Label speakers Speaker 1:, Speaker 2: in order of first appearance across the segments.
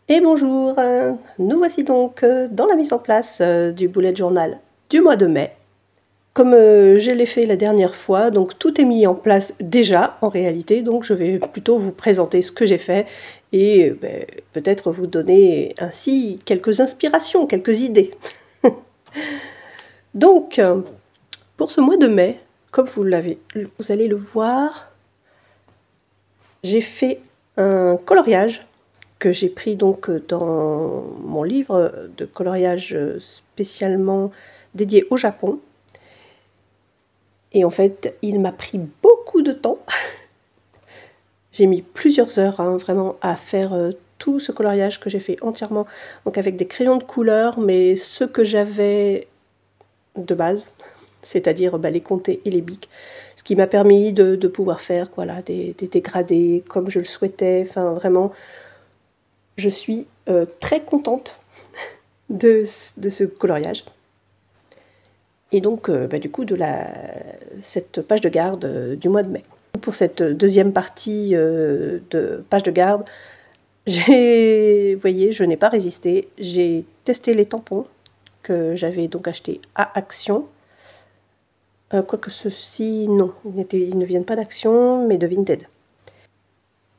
Speaker 1: Et bonjour, nous voici donc dans la mise en place du bullet journal du mois de mai. Comme je l'ai fait la dernière fois, donc tout est mis en place déjà en réalité, donc je vais plutôt vous présenter ce que j'ai fait et peut-être vous donner ainsi quelques inspirations, quelques idées. Donc, pour ce mois de mai, comme vous allez le voir, j'ai fait un coloriage que j'ai pris donc dans mon livre de coloriage spécialement dédié au Japon. Et en fait, il m'a pris beaucoup de temps. J'ai mis plusieurs heures vraiment à faire tout ce coloriage que j'ai fait entièrement, donc avec des crayons de couleur, mais ceux que j'avais de base, c'est-à-dire les comtés et les bics, ce qui m'a permis de pouvoir faire voilà, des dégradés comme je le souhaitais, enfin vraiment, je suis très contente de ce coloriage. Et donc, du coup, cette page de garde du mois de mai. Pour cette deuxième partie de page de garde, vous voyez, je n'ai pas résisté. J'ai testé les tampons que j'avais donc achetés à Action. Quoique ceux-ci, non, ils ne viennent pas d'Action, mais de Vinted.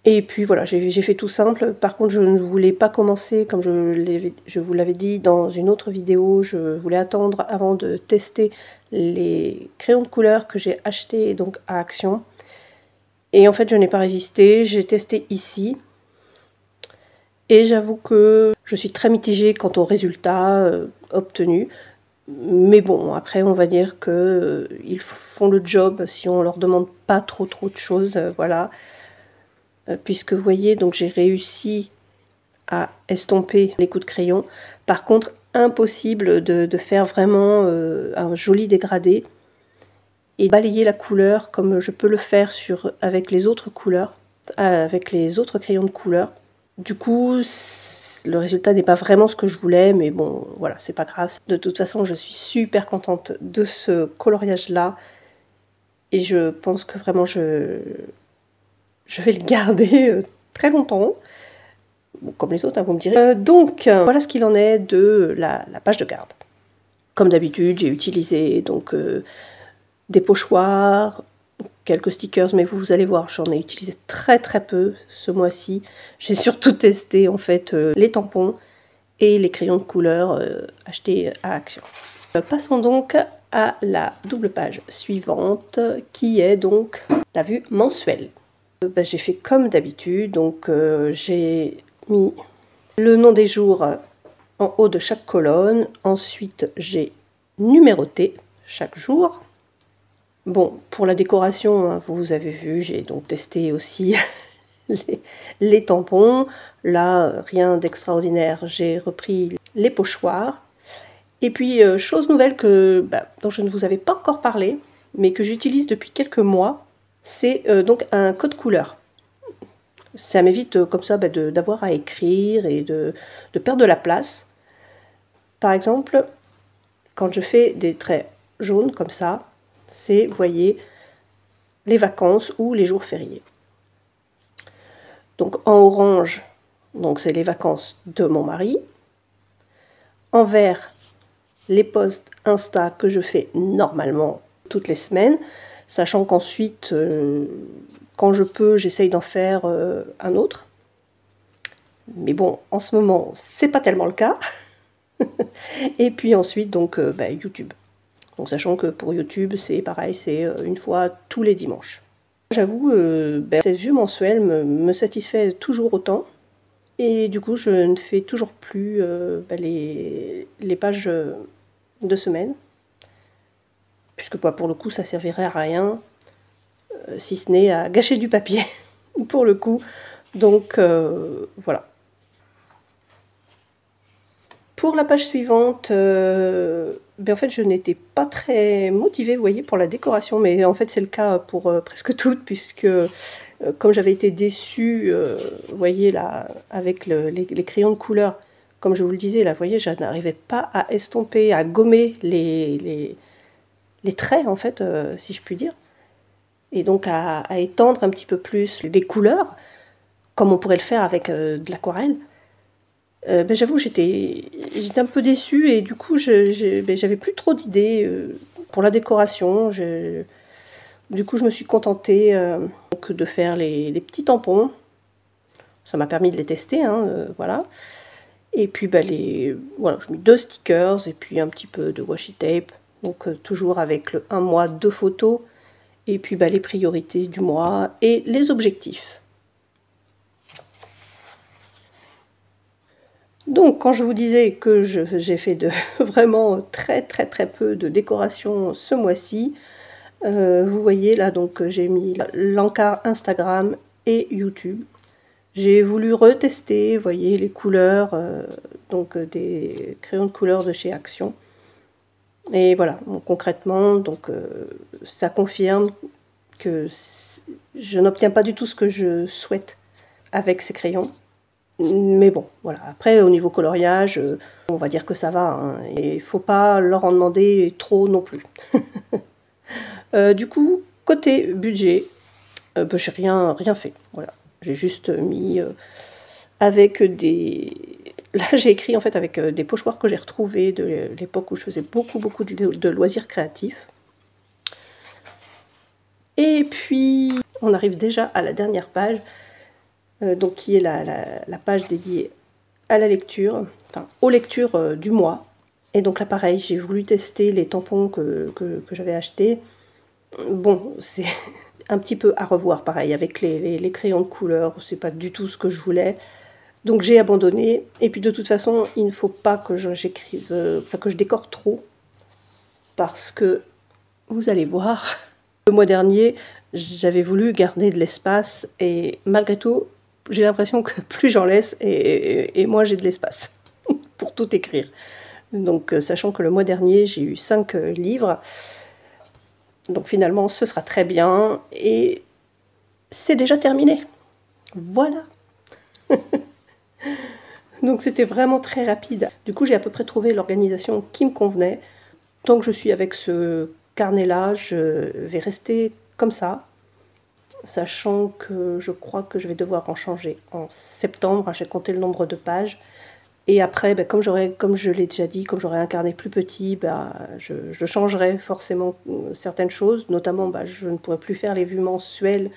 Speaker 1: Et puis voilà, j'ai fait tout simple. Par contre, je ne voulais pas commencer, comme je vous l'avais dit dans une autre vidéo, je voulais attendre avant de tester les crayons de couleur que j'ai achetés donc à Action. Et en fait, je n'ai pas résisté, j'ai testé ici. Et j'avoue que je suis très mitigée quant au résultat obtenu. Mais bon, après, on va dire que ils font le job si on leur demande pas trop de choses, voilà. Puisque vous voyez, donc j'ai réussi à estomper les coups de crayon. Par contre, impossible de faire vraiment un joli dégradé et balayer la couleur comme je peux le faire avec les autres couleurs, avec les autres crayons de couleur. Du coup, le résultat n'est pas vraiment ce que je voulais, mais bon, voilà, c'est pas grave. De toute façon, je suis super contente de ce coloriage-là. Et je pense que vraiment, je vais le garder très longtemps. Bon, comme les autres, hein, vous me direz. Voilà ce qu'il en est de la page de garde. Comme d'habitude, j'ai utilisé donc des pochoirs, quelques stickers, mais vous allez voir, j'en ai utilisé très peu ce mois-ci. J'ai surtout testé en fait les tampons et les crayons de couleur achetés à Action. Passons donc à la double page suivante, qui est donc la vue mensuelle. J'ai fait comme d'habitude, donc j'ai mis le nom des jours en haut de chaque colonne. Ensuite, j'ai numéroté chaque jour. Bon, pour la décoration, hein, vous avez vu, j'ai donc testé aussi les tampons. Là, rien d'extraordinaire, j'ai repris les pochoirs. Et puis, chose nouvelle dont je ne vous avais pas encore parlé, mais que j'utilise depuis quelques mois, c'est donc un code couleur. Ça m'évite comme ça d'avoir à écrire et de perdre de la place. Par exemple, quand je fais des traits jaunes comme ça, c'est, vous voyez, les vacances ou les jours fériés. Donc en orange, donc c'est les vacances de mon mari. En vert, les posts Insta que je fais normalement toutes les semaines, sachant qu'ensuite, quand je peux, j'essaye d'en faire un autre. Mais bon, en ce moment, c'est pas tellement le cas. Et puis ensuite, donc, YouTube. Donc, sachant que pour YouTube, c'est pareil, c'est une fois tous les dimanches. J'avoue, cette vue mensuelle me satisfait toujours autant. Et du coup, je ne fais toujours plus les pages de semaine. Puisque pour le coup, ça servirait à rien, si ce n'est à gâcher du papier, pour le coup. Donc, voilà. Pour la page suivante, en fait, je n'étais pas très motivée, vous voyez, pour la décoration, mais en fait, c'est le cas pour presque toutes, puisque comme j'avais été déçue, vous voyez, là, avec les crayons de couleur, comme je vous le disais, là, vous voyez, je n'arrivais pas à estomper, à gommer les traits, en fait, si je puis dire, et donc à étendre un petit peu plus les couleurs, comme on pourrait le faire avec de l'aquarelle. J'avoue, j'étais un peu déçue et du coup, j'avais plus trop d'idées pour la décoration. Du coup, je me suis contentée donc de faire les petits tampons. Ça m'a permis de les tester, hein, voilà. Et puis, voilà, je mets 2 stickers et puis un petit peu de washi tape. Donc, toujours avec le 1 mois, 2 photos. Et puis, les priorités du mois et les objectifs. Donc, quand je vous disais que j'ai fait vraiment très peu de décoration ce mois-ci, vous voyez là, donc j'ai mis l'encart Instagram et YouTube. J'ai voulu retester, vous voyez, les couleurs, donc des crayons de couleur de chez Action. Et voilà, bon, concrètement, donc ça confirme que je n'obtiens pas du tout ce que je souhaite avec ces crayons. Mais bon, voilà. Après, au niveau coloriage, on va dire que ça va, hein, et il ne faut pas leur en demander trop non plus. Du coup, côté budget, j'ai rien fait. Voilà. J'ai juste mis avec des... Là, j'ai écrit en fait avec des pochoirs que j'ai retrouvés de l'époque où je faisais beaucoup de loisirs créatifs. Et puis, on arrive déjà à la dernière page, donc qui est la page dédiée à la lecture, enfin aux lectures du mois. Et donc là pareil, j'ai voulu tester les tampons que j'avais achetés. Bon, c'est un petit peu à revoir pareil, avec les crayons de couleur, c'est pas du tout ce que je voulais. Donc j'ai abandonné, et puis de toute façon, il ne faut pas que j'écrive, enfin que je décore trop, parce que vous allez voir, le mois dernier, j'avais voulu garder de l'espace, et malgré tout, j'ai l'impression que plus j'en laisse, et moins j'ai de l'espace pour tout écrire. Donc, sachant que le mois dernier, j'ai eu 5 livres, donc finalement, ce sera très bien, et c'est déjà terminé. Voilà. Donc, c'était vraiment très rapide. Du coup, j'ai à peu près trouvé l'organisation qui me convenait. Tant que je suis avec ce carnet-là, je vais rester comme ça, sachant que je crois que je vais devoir en changer en septembre. J'ai compté le nombre de pages. Et après, comme je l'ai déjà dit, comme j'aurai un carnet plus petit, je changerai forcément certaines choses. Notamment, je ne pourrai plus faire les vues mensuelles,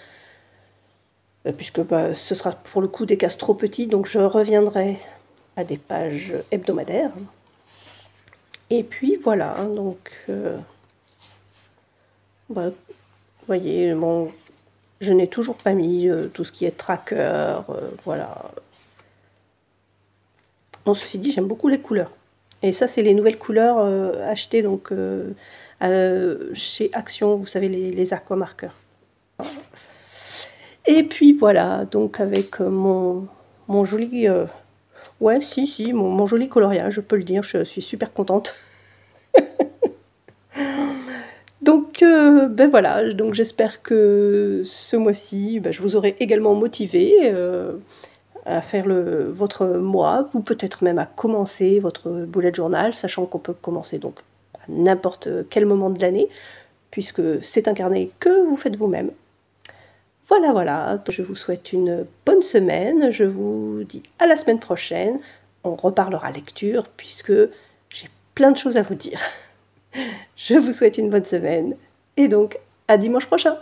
Speaker 1: puisque ce sera pour le coup des cases trop petits. Donc je reviendrai à des pages hebdomadaires. Et puis voilà, donc vous voyez, bon, je n'ai toujours pas mis tout ce qui est tracker, voilà. Bon, ceci dit, j'aime beaucoup les couleurs. Et ça, c'est les nouvelles couleurs achetées donc, chez Action, vous savez, les aquamarqueurs. Et puis voilà, donc avec mon joli... ouais, si, mon joli coloriage, je peux le dire, je suis super contente. Donc, voilà, donc j'espère que ce mois-ci, je vous aurai également motivé à faire votre mois, ou peut-être même à commencer votre bullet journal, sachant qu'on peut commencer donc à n'importe quel moment de l'année, puisque c'est un carnet que vous faites vous-même. Voilà, je vous souhaite une bonne semaine, je vous dis à la semaine prochaine, on reparlera lecture, puisque j'ai plein de choses à vous dire. Je vous souhaite une bonne semaine, et donc à dimanche prochain.